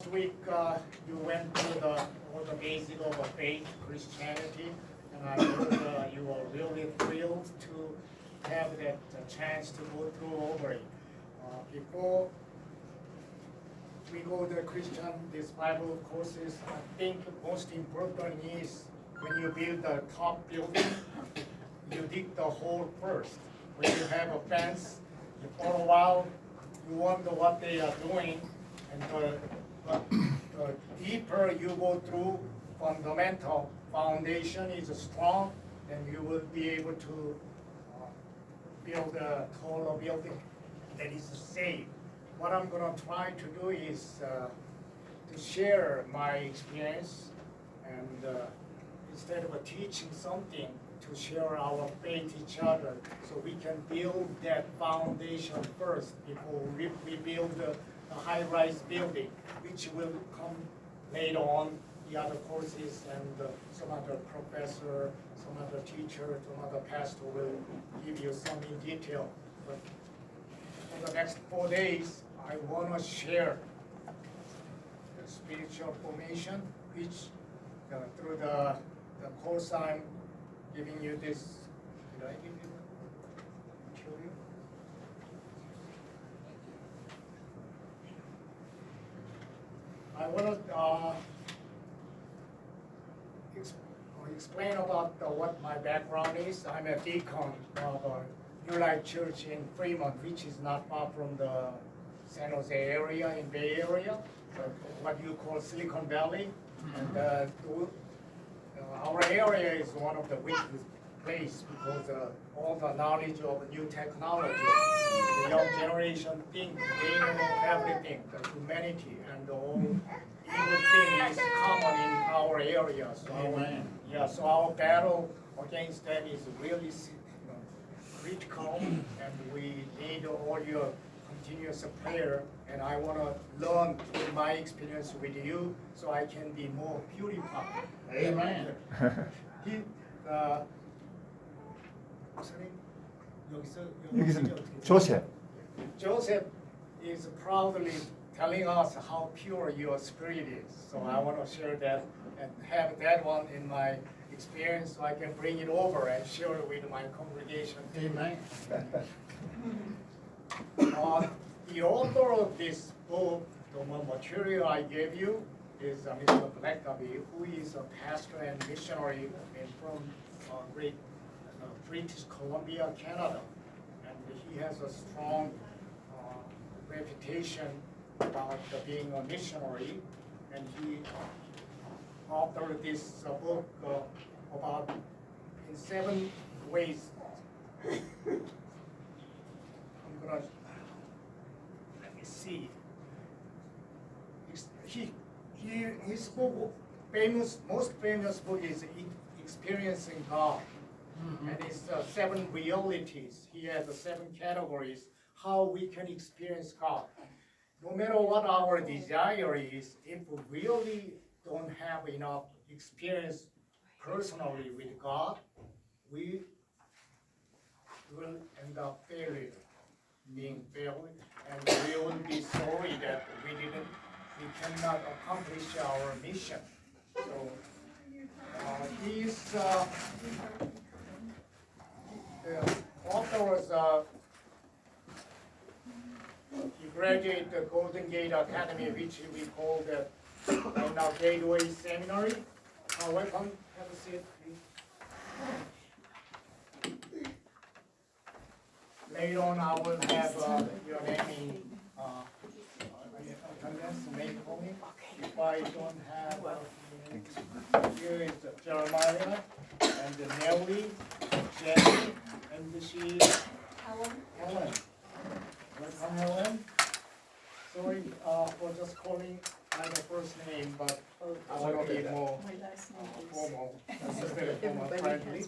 Last week you went through all the basics of faith, Christianity, and I hope you are really thrilled to have that chance to go through over it. Before we go to Christian, these Bible courses, I think the most important is when you build the top building, you dig the hole first. When you have a fence, for a while, you wonder what they are doing, and the deeper you go through fundamental foundation is strong, then you will be able to build a taller building that is safe. What I'm going to try to do is to share my experience, and instead of teaching something, to share our faith each other, so we can build that foundation first before we build the high-rise building, which will come later on the other courses, and some other professor, some other teacher, some other pastor will give you some in detail. But for the next 4 days, I want to share the spiritual formation, which through the course I'm giving you this. Did I give you material? I want to explain about what my background is. I'm a deacon of a New Life Church in Fremont, which is not far from the San Jose area in Bay Area, what you call Silicon Valley. And our area is one of the weakest places because all the knowledge of new technology, the young generation think they know everything, the humanity and all evil thing is common in our area. So our battle against that is really critical, and we need all your continuous prayer. And I want to learn with my experience with you, so I can be more purified. Amen. Joseph. Joseph is proudly telling us how pure your spirit is. So I want to share that and have that one in my experience, so I can bring it over and share it with my congregation. Amen. The author of this book, the material I gave you, is Mr. Blackaby, who is a pastor and missionary from great British Columbia, Canada. And he has a strong reputation about being a missionary. And he authored this book about in 7 ways. I'm gonna let me see. His book, most famous book is Experiencing God. Mm-hmm. And it's 7 realities. He has 7 categories how we can experience God. No matter what our desire is, if we really don't have enough experience personally with God, we will end up being failed, and we will be sorry that we cannot accomplish our mission. So the author was he graduated the Golden Gate Academy, which we call the right now Gateway Seminary. Welcome, have a seat, please. Later on, I will have your name in attendance, name for me. If I don't have, here is Jeremiah, and Nellie, Jenny, and she is Helen. Welcome, Helen. Sorry for just calling my first name, but I want to be more formal, friendly.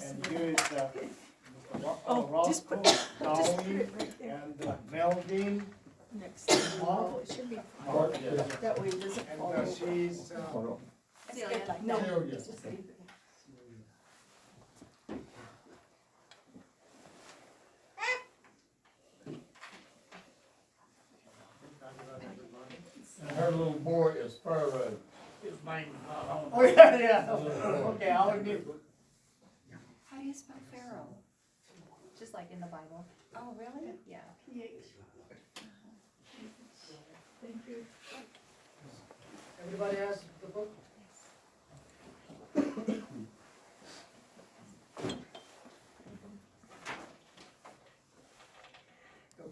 And here is Roscoe, Downey, and Melvin. Next to Mark. It should be Mark. That way it doesn't fall And over. she's No, just leave it. her little boy is Pharaoh. His name's not on. Oh, yeah. Okay, I will need. How do you spell Pharaoh? Just like in the Bible. Oh, really? Yeah. Thank you. Everybody has the book?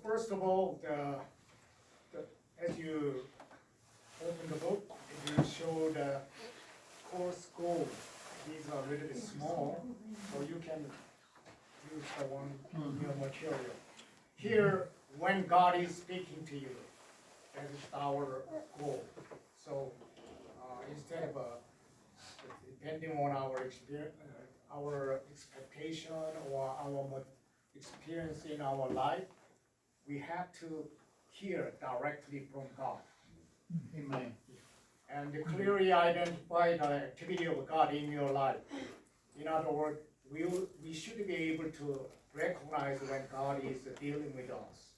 First of all, as you open the book, it will show the course goals. These are a little bit small, so you can use the one in your material. Here, when God is speaking to you, that is our goal. So instead of depending on our experience, our expectation or our experience in our life, we have to hear directly from God. Amen. And clearly identify the activity of God in your life. In other words, we should be able to recognize when God is dealing with us.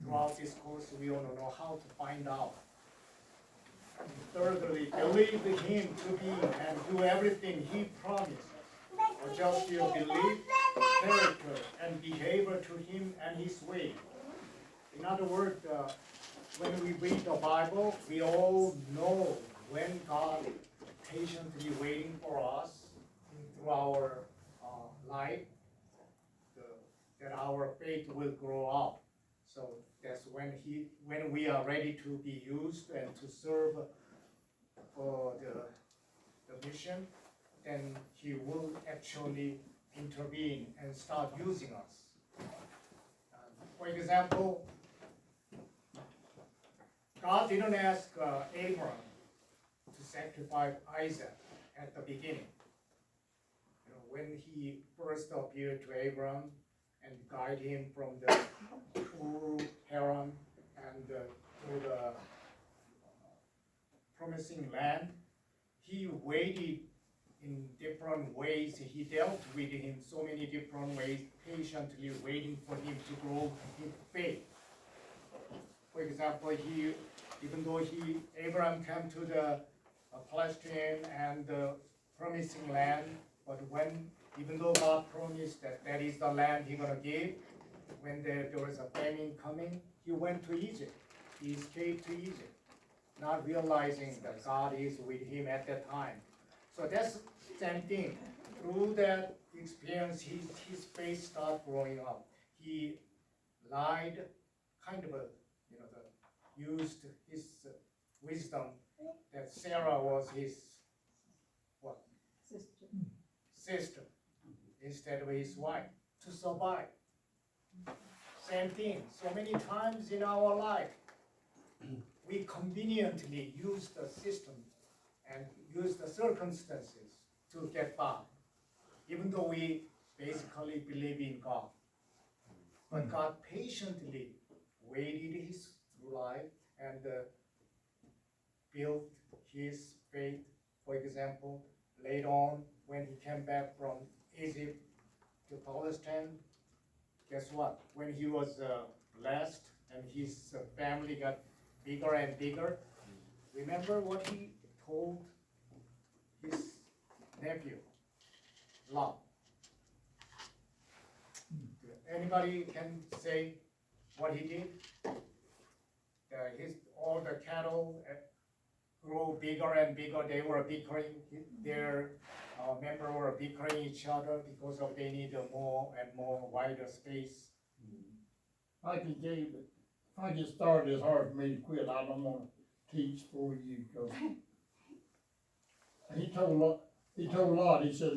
Throughout this course, we want to know how to find out. And thirdly, believe Him to be and do everything He promised. Adjust your belief, character, and behavior to Him and His way. In other words, when we read the Bible, we all know when God is patiently waiting for us through our life, that our faith will grow up. So that's when we are ready to be used and to serve for the mission, then He will actually intervene and start using us. For example, God didn't ask Abraham to sacrifice Isaac at the beginning. When He first appeared to Abraham and guided him from the Haran and to the promising land, He waited in different ways. He dealt with him so many different ways, patiently waiting for him to grow in faith. For example, even though Abraham came to the Palestine and the promising land, but even though God promised that is the land He's gonna give, when there was a famine coming, he went to Egypt. He escaped to Egypt, not realizing that God is with him at that time. So that's the same thing. Through that experience, his faith started growing up. He lied, used his wisdom that Sarah was his what? Sister instead of his wife to survive. Same thing. So many times in our life, we conveniently use the system and use the circumstances to get by, even though we basically believe in God. But God patiently waited his life and built his faith. For example, later on, when he came back from Egypt to Palestine, guess what? When he was blessed and his family got bigger and bigger, remember what he told his nephew, Lot? Anybody can say what he did? All the cattle grew bigger and bigger. They were bickering. Their members were bickering each other because they needed more and more wider space. I can tell you, if I get started, it's hard for me to quit. I don't want to teach for you because he told Lot, he said,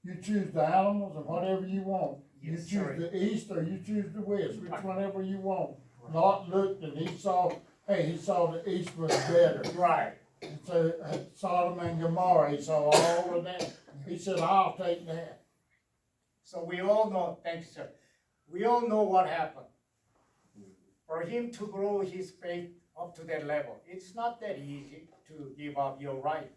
you choose the animals and whatever you want. You Yes, choose the east or you choose the west, which whatever you want. Lot looked and he saw the east was better. Right. And so Sodom and Gomorrah, he saw all of that. He said, I'll take that. So we all know, thanks, sir. We all know what happened. For him to grow his faith up to that level, it's not that easy to give up your right.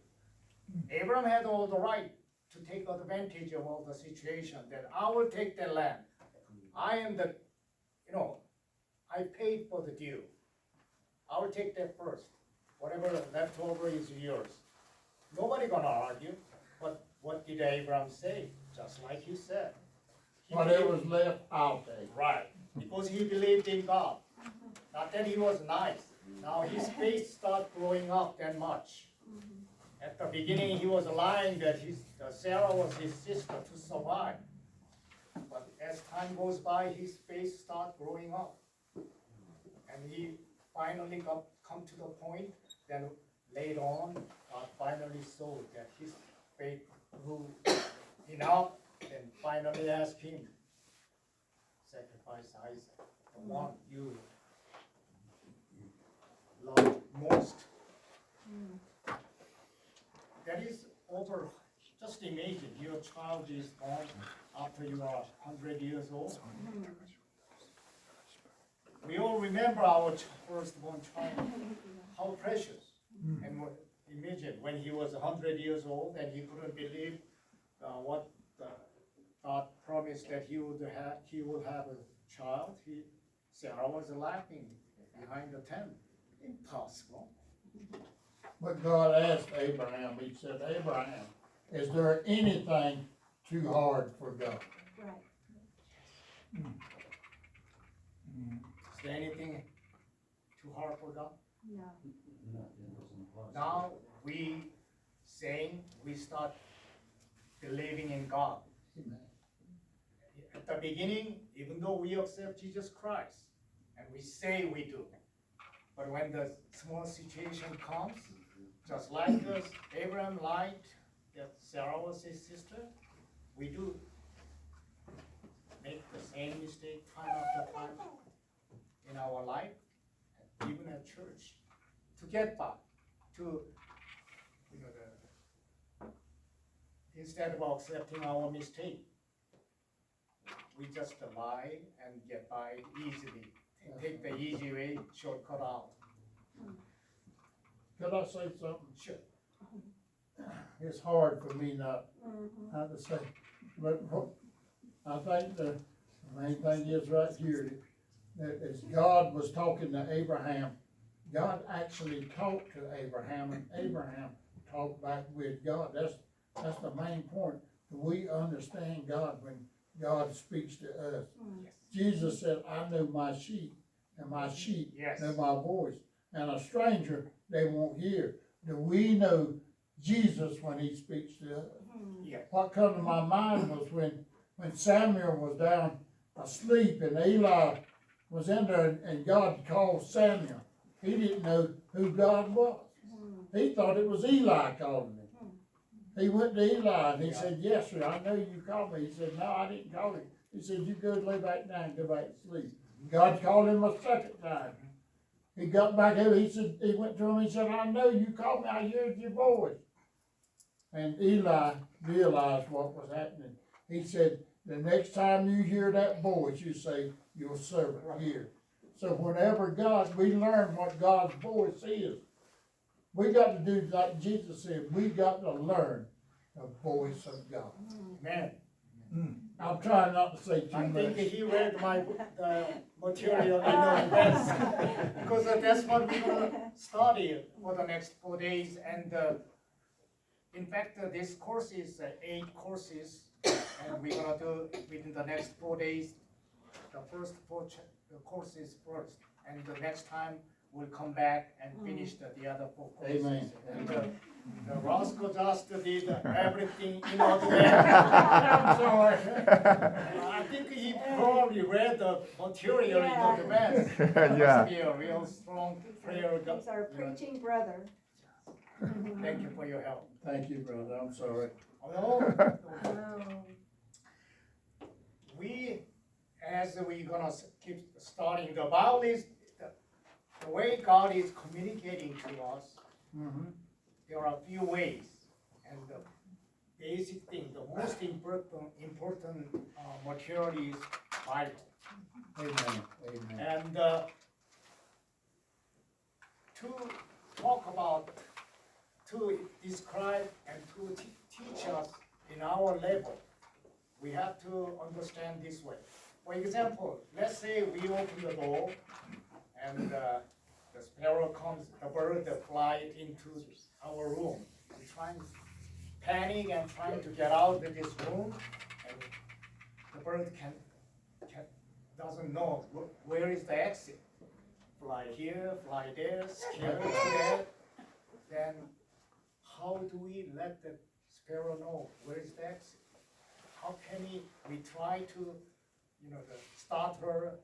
Abraham had all the right to take advantage of all the situation that I will take the land. I am I paid for the deal. I will take that first. Whatever left over is yours. Nobody gonna argue, but what did Abraham say? Just like you said. He Whatever's believed- left, I'll take. Right, because he believed in God. Not that he was nice. Now his faith started growing up that much. At the beginning, he was lying that Sarah was his sister to survive. But as time goes by, his faith started growing up. And he finally come to the point, then later on, God finally saw that his faith grew enough, and finally asked him, sacrifice Isaac, the one you love most. That is over, just imagine, your child is born after you are 100 years old. We all remember our firstborn child, how precious. And imagine when he was 100 years old and he couldn't believe what God promised that he would have a child. Sarah was laughing behind the tent. Impossible. But God asked Abraham, he said, Abraham, is there anything too hard for God? Right. Is there anything too hard for God? No. Now we start believing in God. Amen. At the beginning, even though we accept Jesus Christ, and we say we do, but when the small situation comes, just like Abraham lied that Sarah was his sister, we do make the same mistake time after time in our life, even at church, to get by, instead of accepting our mistake, we just lie and get by easily. Take the easy way, shortcut out. Could I say something? Sure. It's hard for me not to say, but I think the main thing is right here, that as God was talking to Abraham, God actually talked to Abraham, and Abraham talked back with God. That's the main point. We understand God when God speaks to us. Yes. Jesus said, I know my sheep, and my sheep Yes. know my voice, and a stranger they won't hear. Do we know Jesus when he speaks to us? Yes. What come to my mind was when Samuel was down asleep and Eli was in there and God called Samuel. He didn't know who God was. He thought it was Eli calling him. He went to Eli and he said, yes, sir, I know you called me. He said, no, I didn't call him. He said, you go lay back down and go back to sleep. God called him a second time. He got back here, he went to him, he said, I know you called me, I heard your voice. And Eli realized what was happening. He said, the next time you hear that voice, you say, your servant here. So whenever we learn what God's voice is, we got to do like Jesus said, we got to learn the voice of God. Amen. I'm trying not to say too I think much. he read the material in advance, because that's what we're gonna study for the next 4 days. And in fact, this course is 8 courses, and we're gonna do within the next 4 days, the first 4 courses first, and the next time we'll come back and finish the other 4 courses. Amen. And the Roscoe just did everything in advance. I'm sorry. I think he probably read the material in advance. That Yeah. must be a real strong prayer. He's our preaching brother. Thank you for your help. Thank you, brother, I'm sorry. Although, Oh. as we're gonna keep studying, the Bible is, the way God is communicating to us, there are a few ways. And the basic thing, the most important material is Bible. Amen, amen. And to talk about, to describe and to teach us in our level, we have to understand this way. For example, let's say we open the door and the sparrow comes, the bird that fly into our room. We trying panic and trying to get out of this room, and the bird doesn't know where is the exit. Fly here, fly there, scared to death. Then how do we let the sparrow know where is the exit? How can we try to, start her,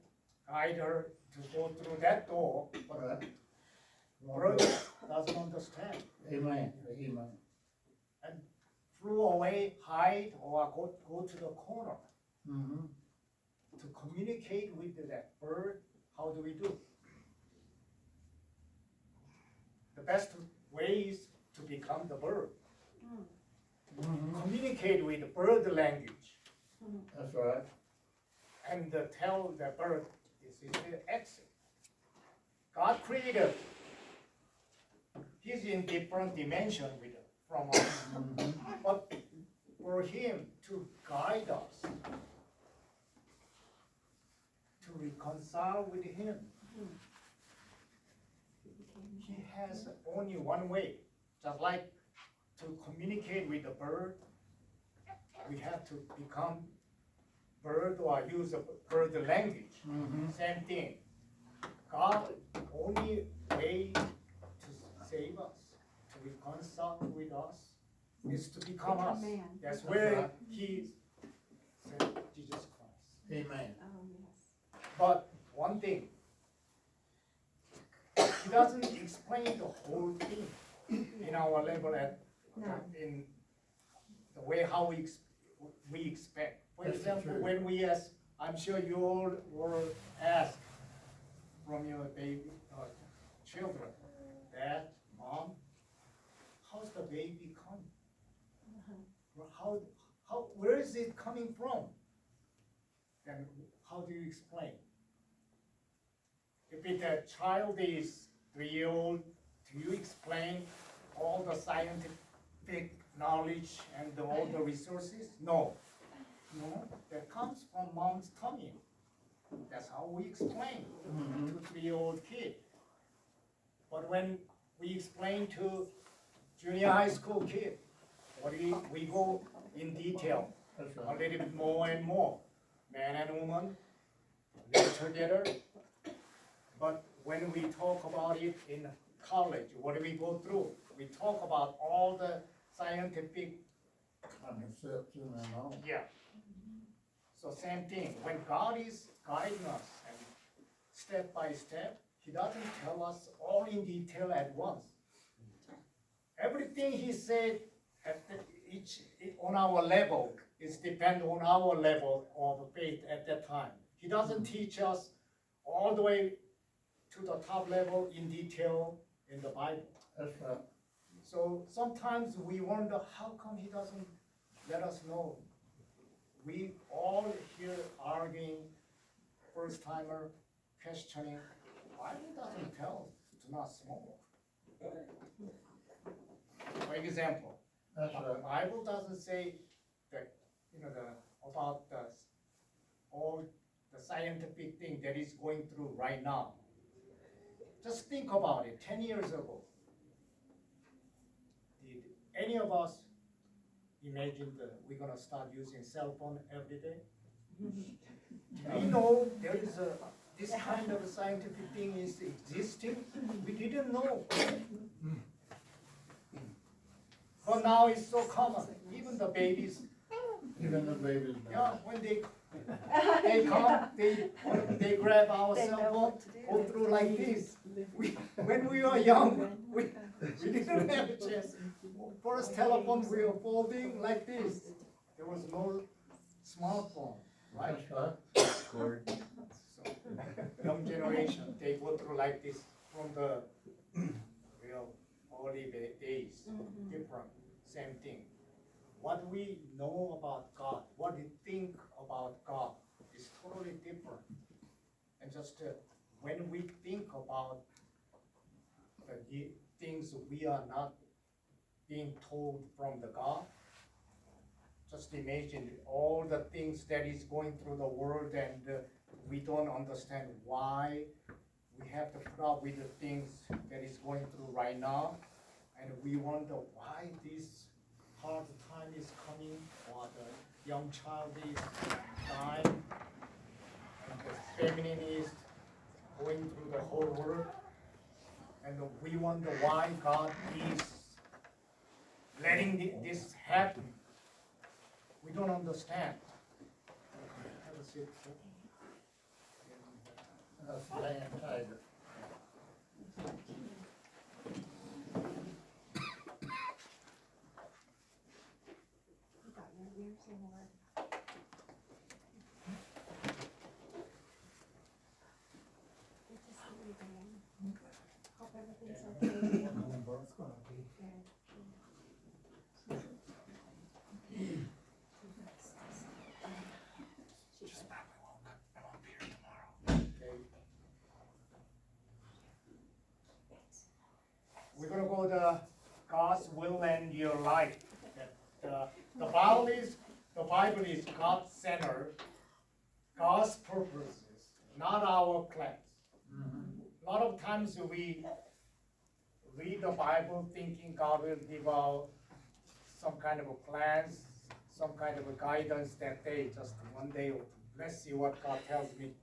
guide her to go through that door, but Right. bird doesn't understand. Amen, amen. And flew away, hide, or go to the corner. Mm-hmm. To communicate with that bird, how do we do? The best way is to become the bird. Mm-hmm. Communicate with the bird language. That's right. And tell the bird, this is the exit. God created, he's in different dimension from us. Mm-hmm. But for him to guide us, to reconcile with him, he has only one way. Just like to communicate with the bird, we have to become bird or use a bird language. Mm-hmm. Same thing. God only way to save us, to reconcile with us, is to become us. man. That's where he sent Jesus Christ. Amen. Oh, yes. But one thing, he doesn't explain the whole thing in our level in the way how we expect. For That's the example, truth. when we ask, I'm sure you all were asked from your baby children, Dad, Mom, how's the baby come? Where is it coming from? Then how do you explain? If a child is 3-year-old, do you explain all the scientific knowledge and all the resources? No. No, that comes from mom's tummy. That's how we explain to 3-year-old kid. But when we explain to junior high school kid, we go in detail, That's a right. little bit more and more. Man and woman live together. But when we talk about it in college, what do we go through? We talk about all the scientific, Contraception and all. yeah. So same thing, when God is guiding us and step by step, he doesn't tell us all in detail at once. Everything he said on our level is depend on our level of faith at that time. He doesn't teach us all the way to the top level in detail in the Bible. That's right. So sometimes we wonder how come he doesn't let us know. We all here arguing, first timer, questioning, why he doesn't tell us to not smoke? For example, That's the right. Bible doesn't say that, about all the scientific thing that is going through right now. Just think about it, 10 years ago. Did any of us imagine that we're gonna start using cell phone every day? We know there is this kind of scientific thing is existing. We didn't know. But now it's so common. Even the babies, Even the babies. yeah, when they come, they grab our They cell know phone, what to do. go through like this. When we were young, we didn't have a chance. First telephone we were folding like this. There was no smartphone, right? That's right. So, young generation, they go through like this from the real early days, different, same thing. What we know about God, what we think about God is totally different. And just when we think about the things we are not being told from the God, just imagine all the things that is going through the world and we don't understand why we have to put up with the things that is going through right now, and we wonder why this hard time is coming, or the young child is dying, and the feminine is going through the whole world, and we wonder why God is letting this happen. We don't understand. Have a seat, sir. That's Dan Taggart. You got your ears in order. Good to see you, Dan. Hope everything's okay. Good. Okay. We're gonna go to God's will and your life. The Bible is God-centered, God's purposes, not our plans. A lot of times we read the Bible thinking God will give out some kind of a plans, some kind of a guidance that day, just one day or two. Let's see what God tells me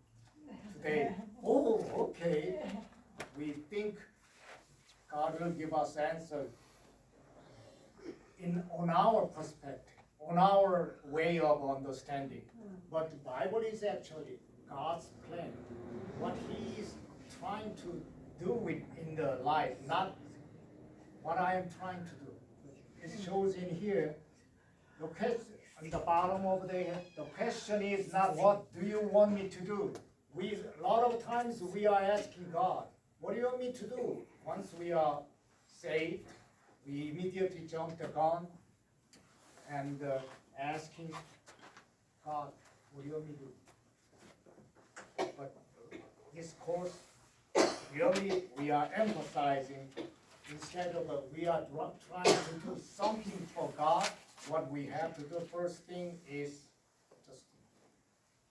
today. Oh, okay. We think God will give us answers on our perspective, on our way of understanding. But the Bible is actually God's plan. What He is trying to do in the life, not what I am trying to do. It shows in here, the question, on the bottom over there, the question is not what do you want me to do? A lot of times we are asking God, what do you want me to do? Once we are saved, we immediately jump the gun and asking God, what do you want me to do? But this course, really, we are emphasizing, instead of we are trying to do something for God, what we have to do first thing is just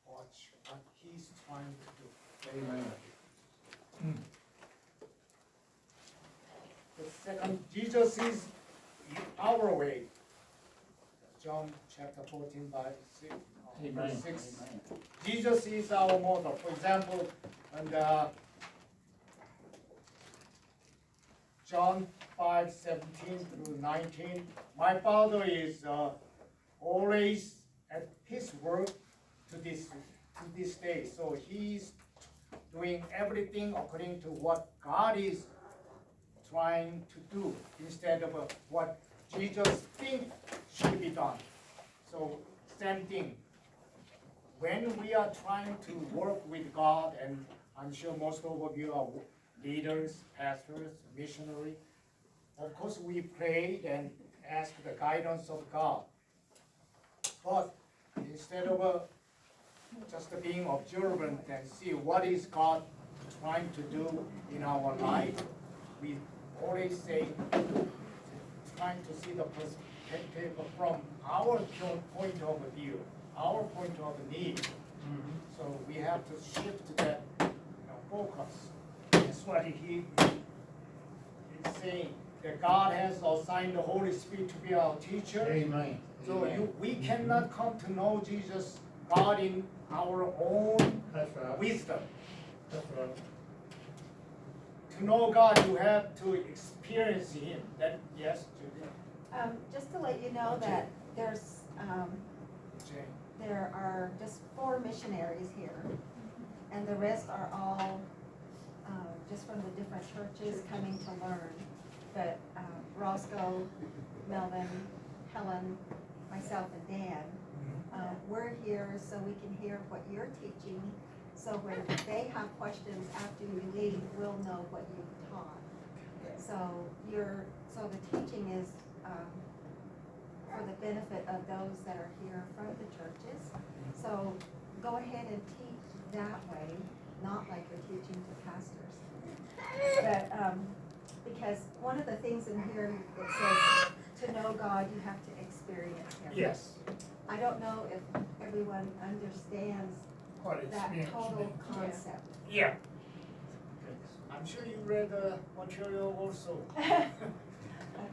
watch what He's trying to do. Amen. The second, Jesus is our way. John chapter 14 by 6. Amen. Verse 6. Jesus is our model. For example, and John 5:17 through 19. My Father is always at His work to this day. So He's doing everything according to what God is trying to do instead of what Jesus thinks should be done. So same thing. When we are trying to work with God, and I'm sure most of you are leaders, pastors, missionaries, of course we pray and ask the guidance of God. But instead of just being observant and see what is God trying to do in our life, we always say, trying to see the perspective from our point of view, our point of need. So we have to shift that focus. That's what he is saying, that God has assigned the Holy Spirit to be our teacher. Amen. So we cannot come to know Jesus, God, in our own That's right. wisdom. That's right. To know God, you have to experience Him. That, yes, Judy? Just to let you know that Jane. there are just 4 missionaries here, and the rest are all just from the different churches coming to learn. But Roscoe, Melvin, Helen, myself, and Dan, we're here so we can hear what you're teaching, so when they have questions after you leave, we'll know what you've taught. So the teaching is for the benefit of those that are here from the churches. So go ahead and teach that way, not like you're teaching to pastors. But because one of the things in here, it says, to know God, you have to experience Him. Yes. I don't know if everyone understands What that experience total means. concept. Yeah. I'm sure you read the material also.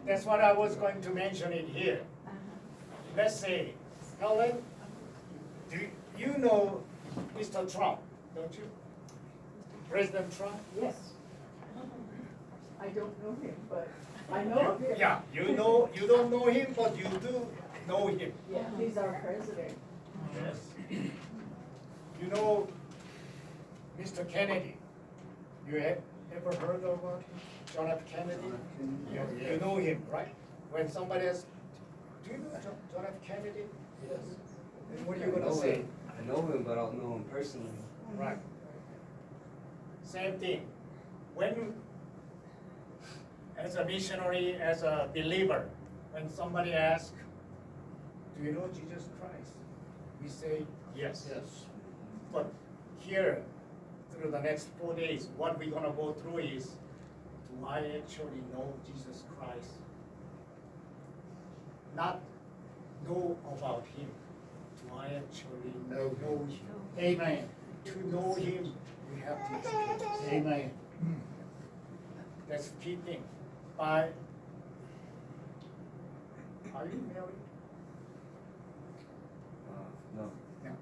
That's what I was going to mention it here. Let's say, Helen, do you know Mr. Trump, don't you? President Trump? Yes. I don't know him, but I know of him. Yeah, you know, you don't know him, but you do know him. Yeah, he's our president. Yes. You know Mr. Kennedy? You have ever heard of John F. Kennedy? You know him, right? When somebody asks, do you know John F. Kennedy? Yes. And what are you I gonna know say? him. I know him, but I don't know him personally. Right. Same thing. When, as a missionary, as a believer, when somebody asks, do you know Jesus Christ? We say, yes. Yes. But here, through the next 4 days, what we're gonna go through is, do I actually know Jesus Christ? Not know about him. Do I actually know him? Amen. To know him, we have to experience. Amen. That's the key thing. Are you married? No. No.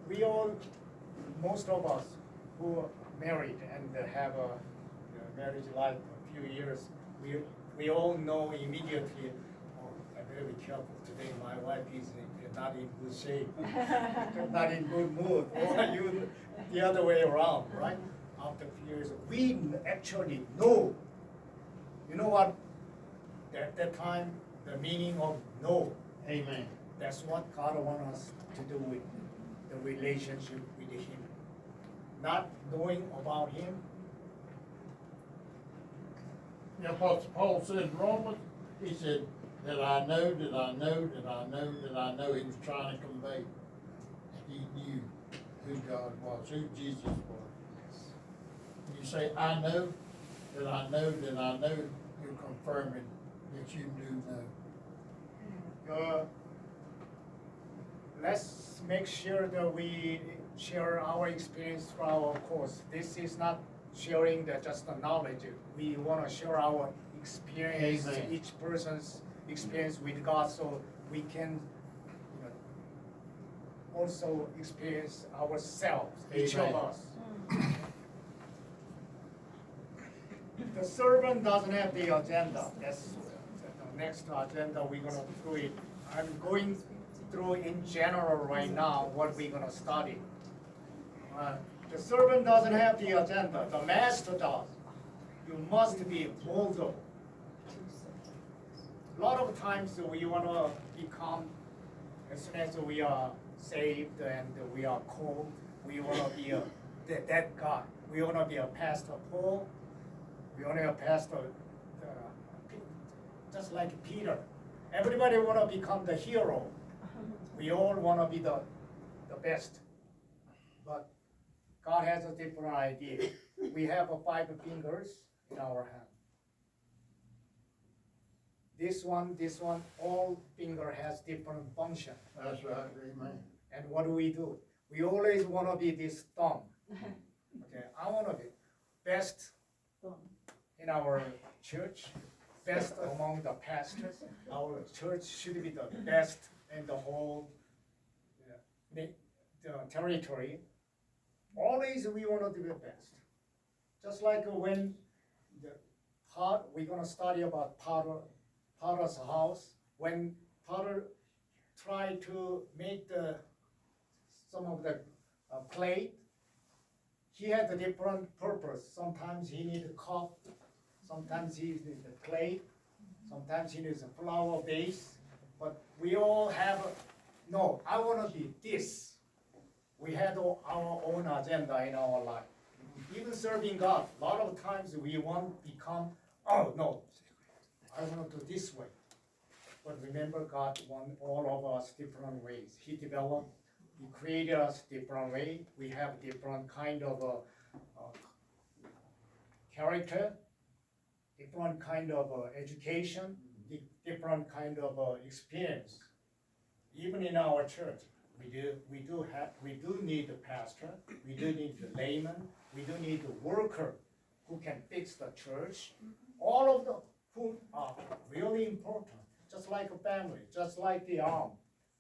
We all, most of us who are married and have a marriage life a few years, we all know immediately, oh, I better be careful today, my wife is not in good shape, not in good mood, or you, the other way around, right? After a few years, we actually know. You know what? At that time, the meaning of know. Amen. That's what God wants us to do with the relationship with Him. Not knowing about Him. You know what Paul said in Romans? He said, that I know, that I know, that I know, that I know. He was trying to convey. He knew who God was, who Jesus was. When you say, I know, that I know, that I know, you're confirming that you do know. Let's make sure that we share our experience through our course. This is not sharing just the knowledge. We want to share our experience, Amen. each person's experience with God, so we can also experience ourselves, each of Amen. us. The servant doesn't have the agenda. That's the next agenda we're gonna through it. I'm going through in general right now what we're gonna study. The servant doesn't have the agenda. The master does. You must be moldable. A lot of times we wanna become, as soon as we are saved and we are called, we wanna be that guy. We wanna be a Pastor Paul. We only have Pastor, just like Peter. Everybody want to become the hero. We all want to be the best. But God has a different idea. We have 5 fingers in our hand. This one, all finger has different function. That's right, amen. And what do? We always want to be this thumb. Okay, I want to be best in our church, best among the pastors. Our church should be the best in the whole the territory. Always we want to do the best. Just like when we're gonna study about Potter's house. When Potter tried to make some of the clay, he had a different purpose. Sometimes he needed a cup. Sometimes he needs the clay, sometimes he needs a flower base, but we all have, no, I want to be this. We had our own agenda in our life. Even serving God, a lot of times we want to become, oh no, I want to do this way. But remember, God wants all of us different ways. He created us different way. We have different kind of character, different kind of education, different kind of experience. Even in our church, we do need a pastor, we do need a layman, we do need a worker who can fix the church. All of the who are really important, just like a family, just like the arm,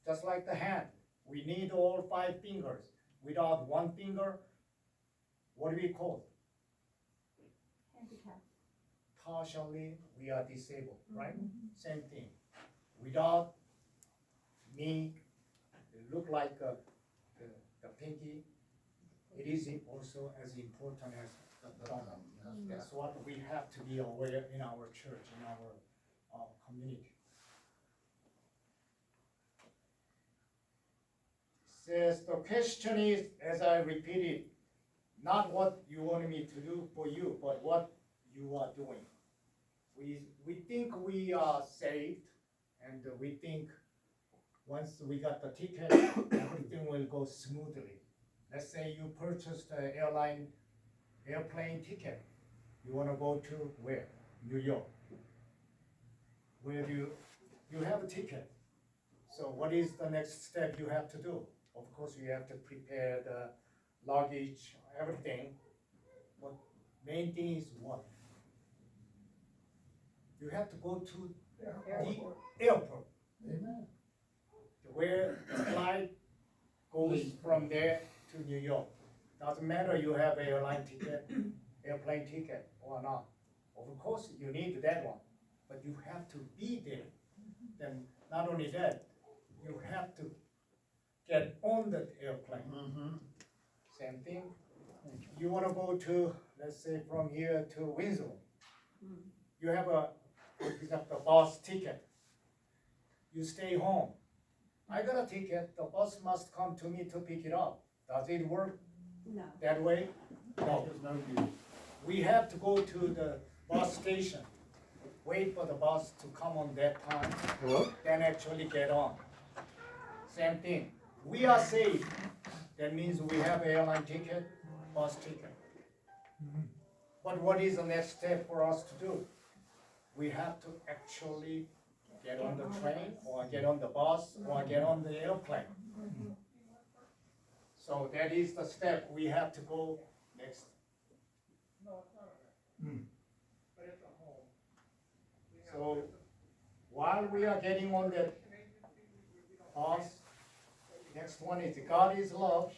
just like the hand. We need all 5 fingers. Without one finger, what do we call? Handicap. Partially, we are disabled, right? Same thing. Without me, it look like the pinky. It is also as important as the thumb. That's what we have to be aware in our church, in our community. Says the question is, as I repeated, not what you want me to do for you, but what you are doing. We think we are saved, and we think once we got the ticket, everything will go smoothly. Let's say you purchased an airplane ticket. You want to go to where? New York. Where do you have a ticket? So what is the next step you have to do? Of course, you have to prepare the luggage, everything. But main thing is what? You have to go to the airport, Amen. where the flight goes from there to New York. Doesn't matter you have airplane ticket or not. Of course, you need that one, but you have to be there. Then not only that, you have to get on the airplane. Same thing. You want to go to, let's say, from here to Windsor. You have pick up the bus ticket. You stay home. I got a ticket. The bus must come to me to pick it up. Does it work No. that way? No. There's no good. We have to go to the bus station, wait for the bus to come on that time, then actually get on. Same thing. We are safe. That means we have airline ticket, bus ticket. But what is the next step for us to do? We have to actually get on the train, or get on the bus, or get on the airplane. So that is the step we have to go next. So while we are getting on that bus, next one is God is love.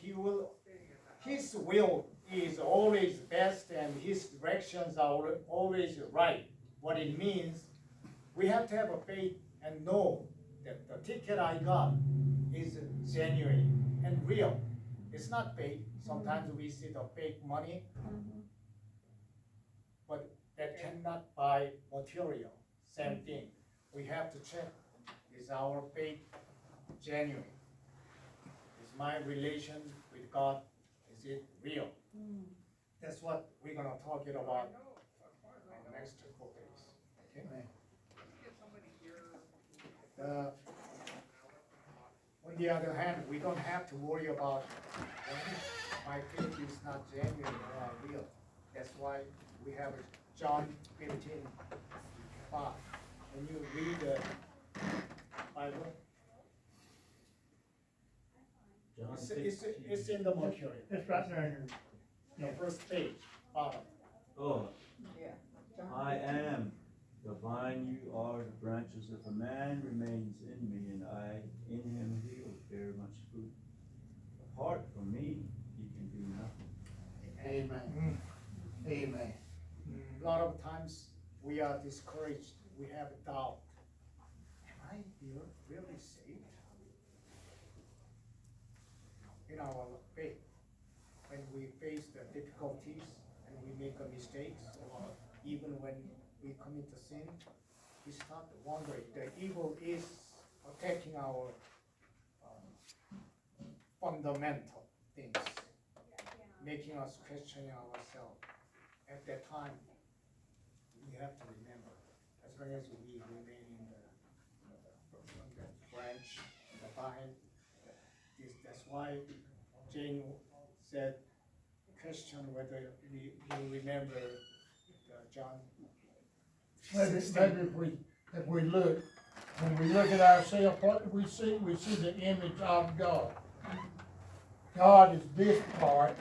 His will is always best, and His directions are always right. What it means, we have to have a faith and know that the ticket I got is genuine and real. It's not fake. Sometimes we see the fake money, but that cannot buy material. Same thing. We have to check, is our faith genuine? Is my relation with God, is it real? That's what we're gonna talk it about in the next couple days. Okay? On the other hand, we don't have to worry about my faith is not genuine or real. That's why we have John 15:5. When you read the Bible, it's in the material. It's right there. The first page, bottom. Oh, Yeah. I am the vine, you are the branches. If a man remains in me and I in him, he will bear much fruit. Apart from me, he can do nothing. Amen. Amen. A lot of times we are discouraged, we have doubt. Am I really saved? In our faith, when we face the difficulties and we make a mistakes, or even when we commit a sin, we start wondering. The evil is attacking our fundamental things, making us question ourselves. At that time, we have to remember, as long as we remain in the branch, the vine, that's why Jane said, question whether you remember John. Maybe if we look, when we look at ourselves, what do we see? We see the image of God. God is this part.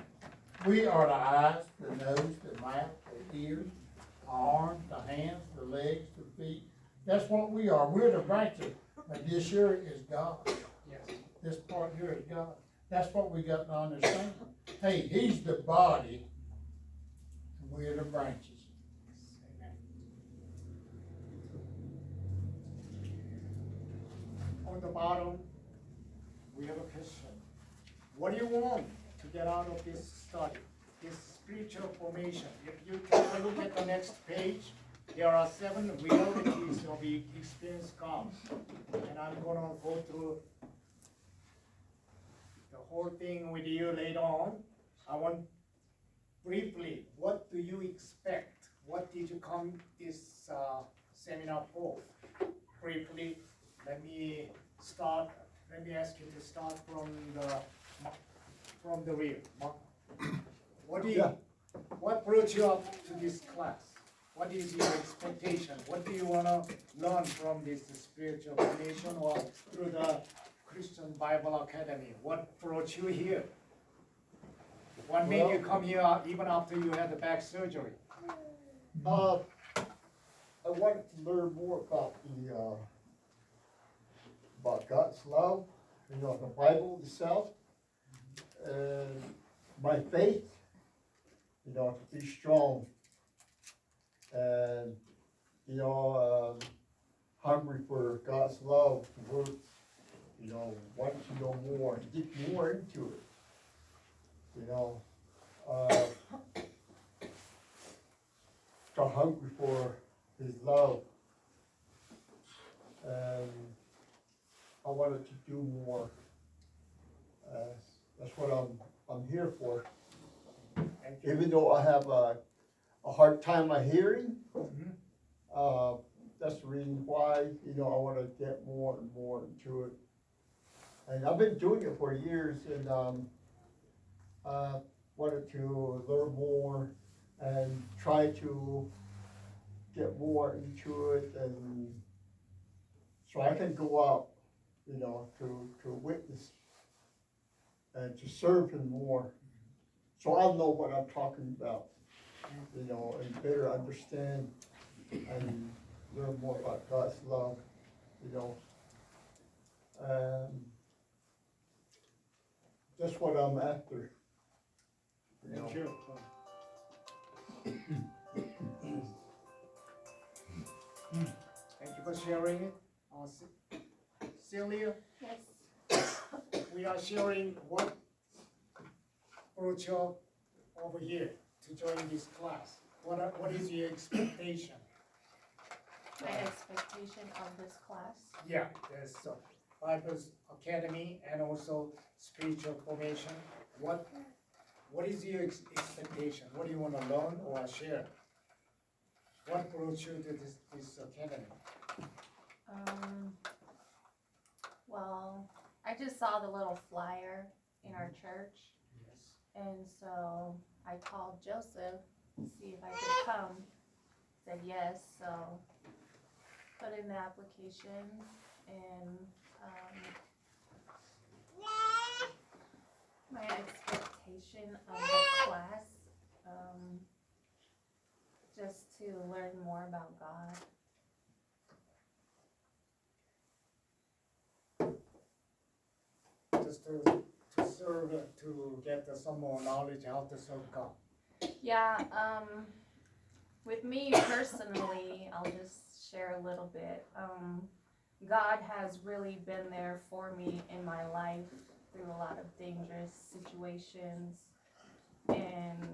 We are the eyes, the nose, the mouth, ears, the arms, the hands, the legs, the feet. That's what we are. We're the branches, but this here is God. Yes. This part here is God. That's what we got to understand. Hey, he's the body, and we're the branches. Amen. On the bottom, we have a question. What do you want to get out of this study, this spiritual formation? If you take a look at the next page, there are 7 realities of experience God. And I'm gonna go through the whole thing with you later on. I want briefly, what do you expect? What did you come this seminar for? Briefly, let me ask you to start from the rear. What brought you up to this class? What is your expectation? What do you wanna learn from this spiritual formation or through the Christian Bible Academy? What brought you here? What made you come here even after you had the back surgery? I wanted to learn more about about God's love, the Bible itself, and my faith, to be strong, and hungry for God's love, work, want to know more, get more into it, so hungry for His love, and I wanted to do more. That's what I'm here for. Thank you. Even though I have a hard time of hearing, that's the reason why, I want to get more and more into it. And I've been doing it for years, and wanted to learn more and try to get more into it, and so I can go out, to witness and to serve Him more. So I'll know what I'm talking about, and better understand and learn more about God's love, and that's what I'm after. Thank you. Thank you for sharing it. Celia, Yes. we are sharing what brought you over here to join this class. What is your expectation? My expectation of this class. Yeah, there's Bible Academy and also spiritual formation. What is your expectation? What do you want to learn or share? What brought you to this academy? Well, I just saw the little flyer in our church, Yes. and so I called Joseph to see if I could come. Said yes, so put in the application, and my expectation of the class, just to learn more about God. Just to serve, to get some more knowledge how to serve God. Yeah, with me personally, I'll just share a little bit. God has really been there for me in my life through a lot of dangerous situations, and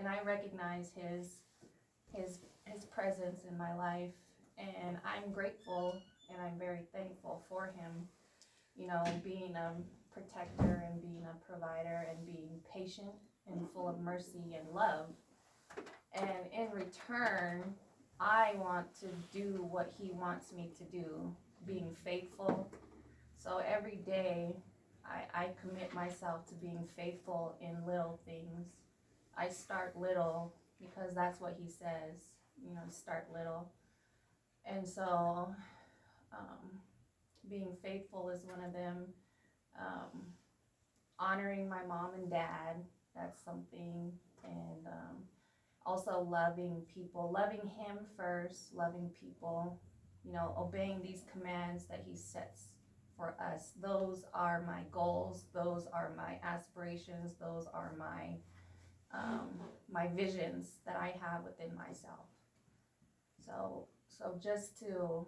I recognize his presence in my life, and I'm grateful and I'm very thankful for him, being a protector and being a provider and being patient and full of mercy and love. And in return, I want to do what he wants me to do, being faithful. So every day I commit myself to being faithful in little things. I start little because that's what he says, start little. And so being faithful is one of them. Honoring my mom and dad, that's something and also loving people, loving him first, loving people, you know, obeying these commands that he sets for us. Those are my goals, those are my aspirations, those are my visions that I have within myself. So just to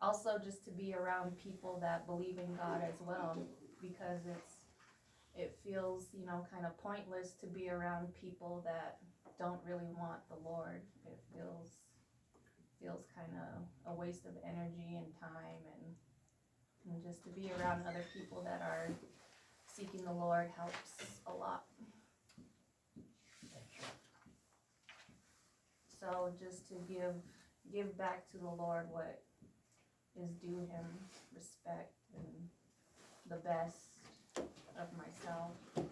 also just to be around people that believe in God as well, because it feels, you know, kind of pointless to be around people that don't really want the Lord. It feels kind of a waste of energy and time, and just to be around other people that are seeking the Lord helps a lot. So just to give back to the Lord what is due him, respect and the best of myself. So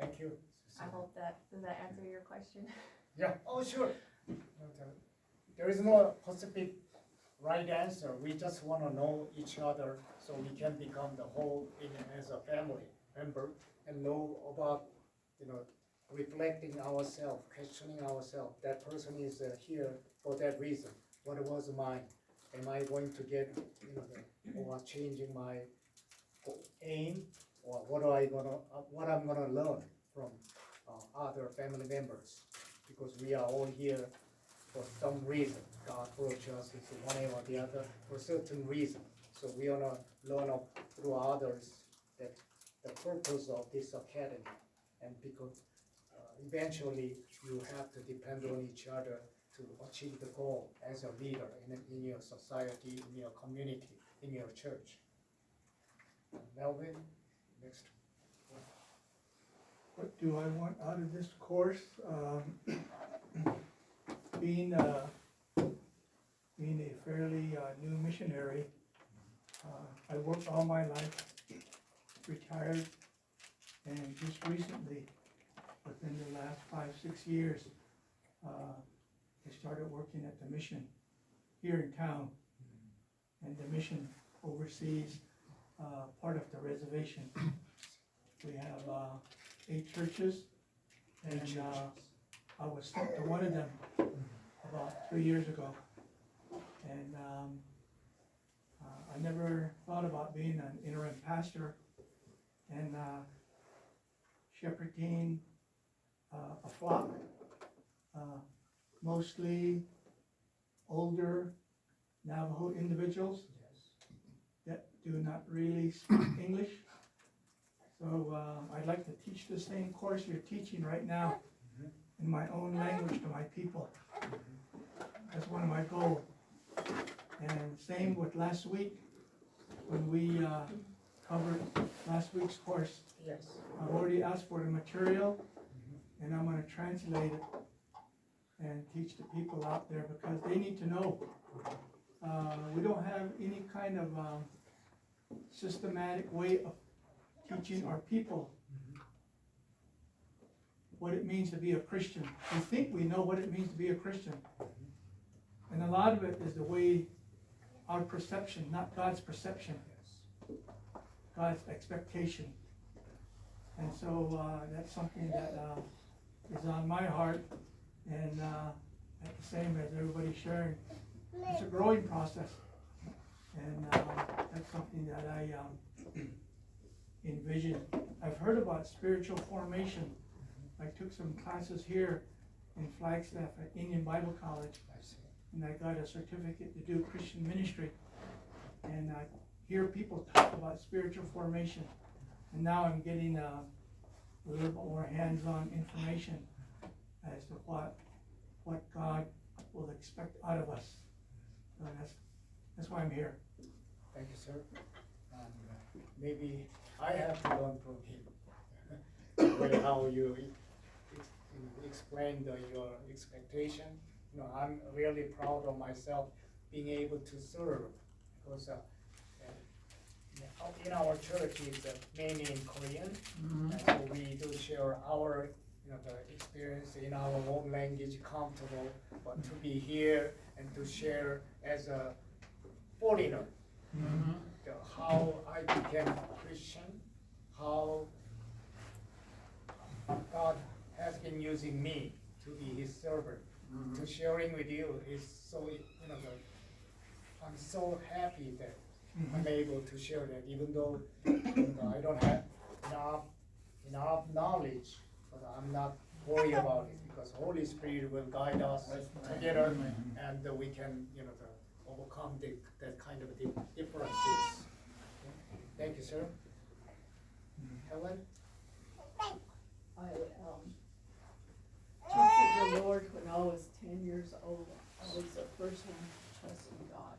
Thank you. I hope does that answer your question? Yeah, oh, sure. There is no specific right answer. We just want to know each other so we can become the whole as a family member and know about, you know, reflecting ourselves, questioning ourselves. That person is here for that reason. What was mine? Am I going to get, you know, or changing my aim, or what I'm gonna learn from other family members? Because we are all here for some reason. God brought us into one way or the other for certain reason. So we wanna learn through others that the purpose of this academy, and because eventually you have to depend on each other to achieve the goal as a leader in your society, in your community, in your church. Melvin, next. What do I want out of this course? Being a fairly new missionary, I worked all my life, retired, and just recently, within the last 5-6 years, I started working at the mission here in town, and the mission oversees part of the reservation. We have 8 churches, and I was sent to one of them about 3 years ago, and I never thought about being an interim pastor and shepherding a flock, mostly older Navajo individuals that do not really speak English. So I'd like to teach the same course you're teaching right now in my own language to my people. That's one of my goals. And same with last week, when we covered last week's course. Yes. I've already asked for the material, and I'm going to translate it and teach the people out there, because they need to know. We don't have any kind of systematic way of teaching our people what it means to be a Christian. We think we know what it means to be a Christian. And a lot of it is the way our perception, not God's perception, God's expectation. And so that's something that is on my heart, and at the same as everybody sharing, it's a growing process. And that's something that I envision. I've heard about spiritual formation. I took some classes here in Flagstaff at Indian Bible College, and I got a certificate to do Christian ministry. And I hear people talk about spiritual formation, and now I'm getting a little bit more hands-on information as to what God will expect out of us. So that's why I'm here. Thank you, sir. And maybe I have to learn from him. The way how you explained your expectation. You know, I'm really proud of myself being able to serve, because in our church it's mainly in Korean, and so we do share our the experience in our own language, comfortable, but to be here and to share as a foreigner, how I became Christian, how God has been using me to be His servant. To sharing with you is so, I'm so happy that I'm able to share that, even though I don't have enough knowledge, but I'm not worried about it because Holy Spirit will guide us together, and we can, overcome that kind of differences. Thank you, sir. Helen? I trusted the Lord when I was 10 years old. I was the first one to trust in God.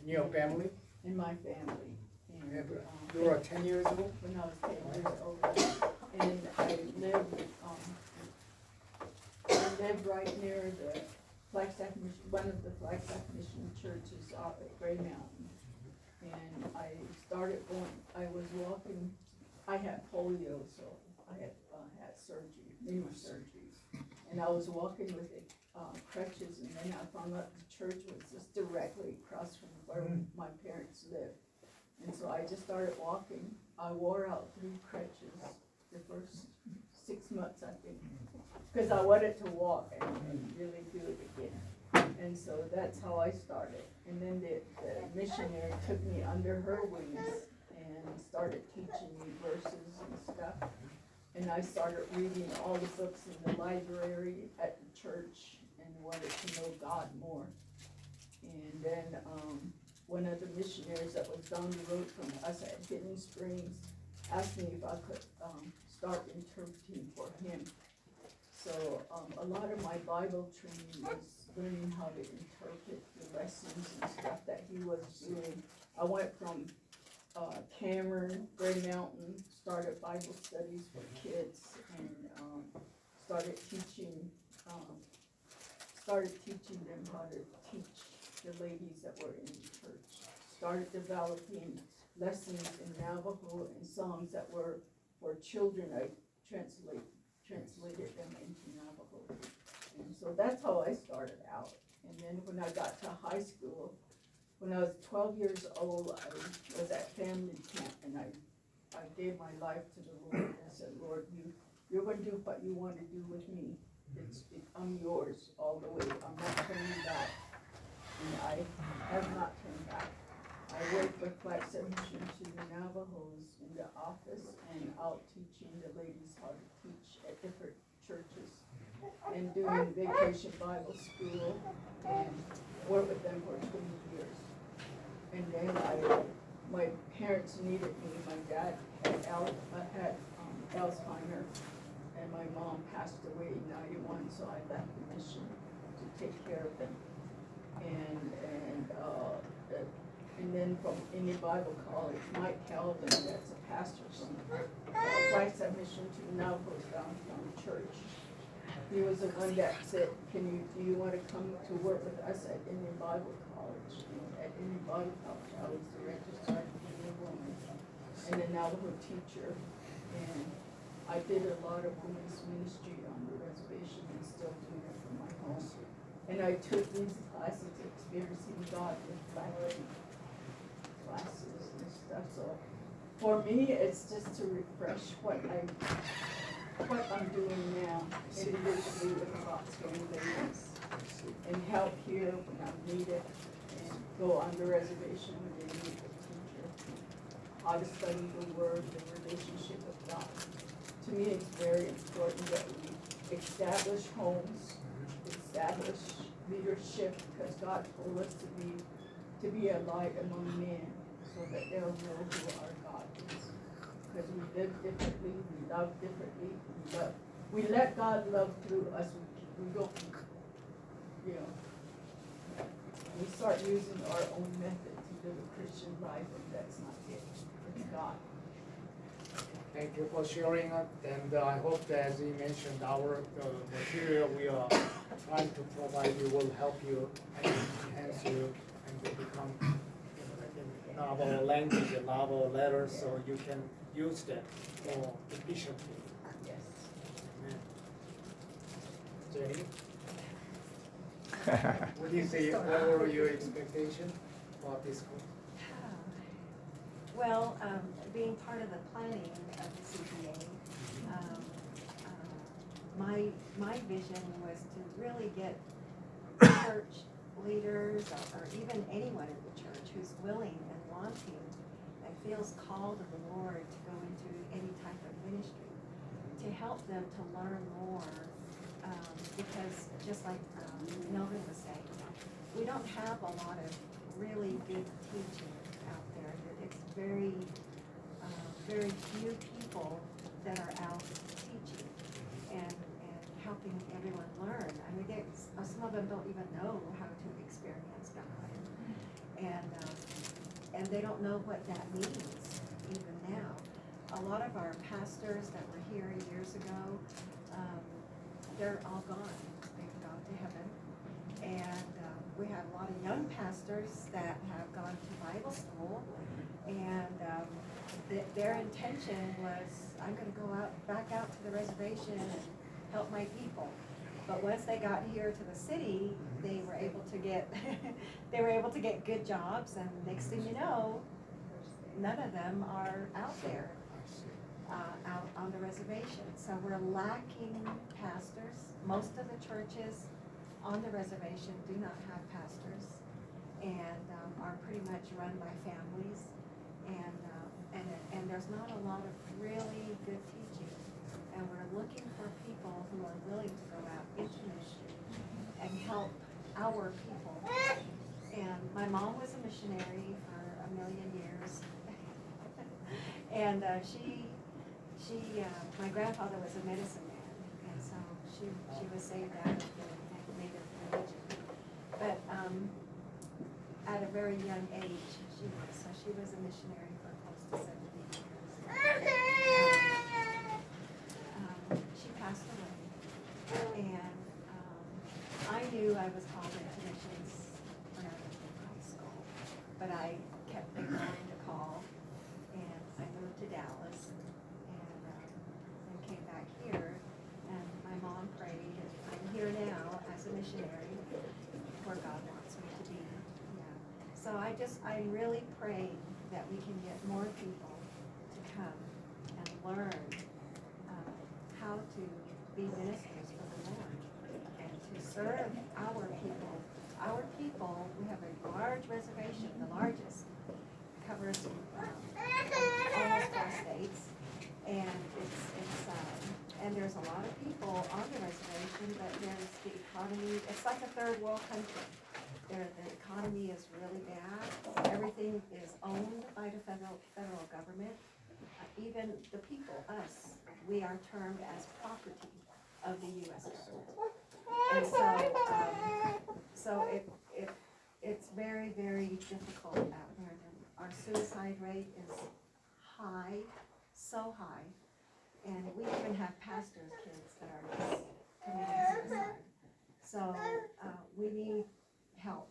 In your family? In my family. And, You were 10 years old? when I was 10 years old. And I lived right near the Flagstaff Mission, one of the Flagstaff Mission churches out at Gray Mountain. And I was walking, I had polio, so I had surgery, numerous surgeries. And I was walking with crutches, and then I found out the church was just directly across from where my parents lived. And so I just started walking. I wore out 3 crutches the first 6 months, I think, because I wanted to walk and really do it again. And so that's how I started. And then the missionary took me under her wings and started teaching me verses and stuff. And I started reading all the books in the library at the church and wanted to know God more. And then one of the missionaries that was down the road from us at Hidden Springs asked me if I could start interpreting for him. So a lot of my Bible training was learning how to interpret the lessons and stuff that he was doing. I went from Cameron, Gray Mountain, started Bible studies for kids, and started teaching them how to teach the ladies that were in the church. Started developing lessons in Navajo and songs that were for children. I translated them into Navajo. And so that's how I started out. And then when I got to high school, when I was 12 years old, I was at family camp, and I gave my life to the Lord. And I said, Lord, you're going to do what you want to do with me. I'm yours all the way. I'm not turning back. And I have not turned back. I worked with Flagstaff Mission to the Navajos in the office and out teaching the ladies how to teach at different churches and doing vacation Bible school and worked with them for 20 years. And then my parents needed me. My dad had Alzheimer, and my mom passed away in 91, so I left the mission to take care of them. And then from Indian Bible College, Mike Calvin, that's a pastor from Flagstaff Mission to the Navajos Downtown Church. He was the one that said, do you want to come to work with us at Indian Bible College? And at Indian Bible College, I was the registrar Indian woman and a Navajo teacher. And I did a lot of women's ministry on the reservation and still doing it from my home. And I took these classes, Experiencing God with Flaherty classes and stuff. So for me, it's just to refresh what I'm doing now individually with the Roxbury ladies and help here when I'm needed and go on the reservation when they need a teacher. How to study the Word, the relationship with God. To me, it's very important that we establish homes, establish leadership, because God told us to be a light among men so that they'll know who our God is. Because we live differently, we love differently, we let God love through us. We don't, we start using our own method to live a Christian life, and that's not it. It's God. Thank you for sharing it, and I hope that, as you mentioned, the material we are trying to provide you will help you and enhance you and to become in novel language and novel letters, so you can use that more efficiently. Yes. Jenny? What do you say? What were your expectations about this course? Well, being part of the planning of the CBA, my vision was to really get church leaders or even anyone in the church who's willing and wanting and feels called of the Lord to go into any type of ministry, to help them to learn more, because just like Melvin was saying, we don't have a lot of really good teaching out there. It's very few people that are out teaching and helping everyone learn. I mean, some of them don't even know how to experience God, and they don't know what that means even now. A lot of our pastors that were here years ago, they're all gone. They've gone to heaven. And we have a lot of young pastors that have gone to Bible school, and their intention was, I'm going to go back out to the reservation and help my people. But once they got here to the city, they were able to get good jobs, and next thing you know, none of them are out there, out on the reservation. So we're lacking pastors. Most of the churches on the reservation do not have pastors, and are pretty much run by families, and there's not a lot of really good teaching, and we're looking for people who are willing to go out into ministry and help our people. And my mom was a missionary for 1,000,000 years, and my grandfather was a medicine man, and so she was saved out of the native religion. But at a very young age, she was a missionary for close to 70 years. She passed away, and I knew I was called into missions when I was in high school, but I kept ignoring the call, and I moved to Dallas, and came back here, and my mom prayed, and I'm here now as a missionary where God wants me to be. Yeah. So I really pray that we can get more people to come and learn how to be ministers for the Lord and to serve our people. Our people, we have a large reservation, the largest, covers almost 4 states, and and there's a lot of people on the reservation, but there's the economy, it's like a third world country. The economy is really bad. Everything is owned by the federal government. Even the people, us, we are termed as property of the U.S. government. And so it's very, very difficult out there. Our suicide rate is high, so high, and we even have pastors' kids that are just committing suicide. So we need help.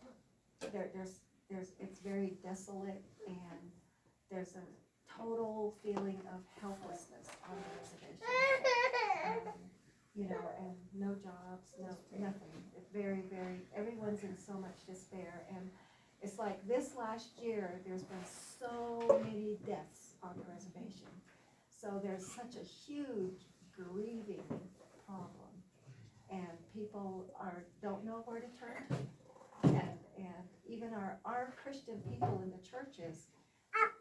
It's very desolate, and there's a total feeling of helplessness on the reservation. And no jobs, nothing. It's very, very, everyone's in so much despair, and it's like this last year, there's been so many deaths on the reservation. So there's such a huge grieving problem, and people don't know where to turn to. And even our Christian people in the churches,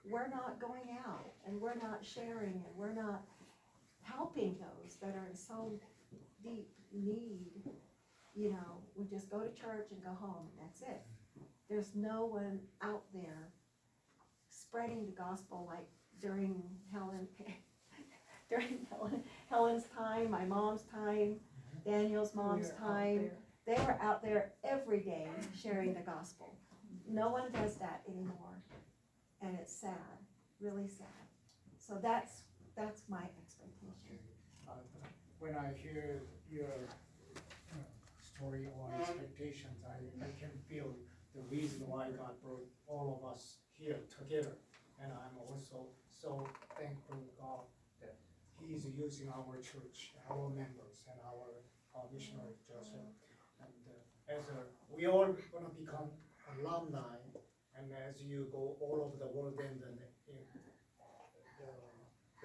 we're not going out, and we're not sharing, and we're not helping those that are in so deep need. We just go to church and go home, and that's it. There's no one out there spreading the gospel like during Helen's time, my mom's time, Daniel's mom's time. They were out there every day sharing the gospel. No one does that anymore, and it's sad, really sad. So that's my expectation. When I hear your story or expectations, I can feel the reason why God brought all of us here together. And I'm also so thankful to God that He's using our church, our members, and our missionaries, Joseph. And we all going to become alumni, and as you go all over the world in the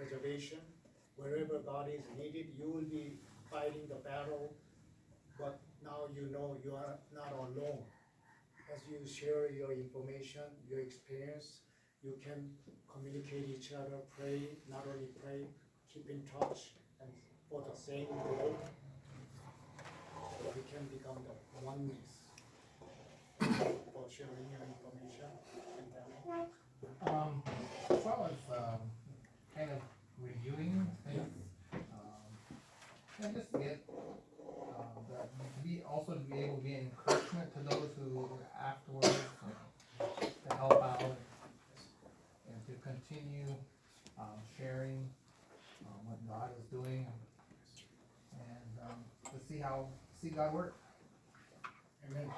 reservation, wherever God is needed, you will be fighting the battle, but now you know you are not alone. As you share your information, your experience, you can communicate each other, pray, not only pray, keep in touch, and for the same goal. We can become the oneness. For sharing your information and telling. As well as, kind of reviewing things, and just to get, to be, also to be able to be an encouragement to those who afterwards, to help out and to continue, sharing, what God is doing and, to see God work. Amen.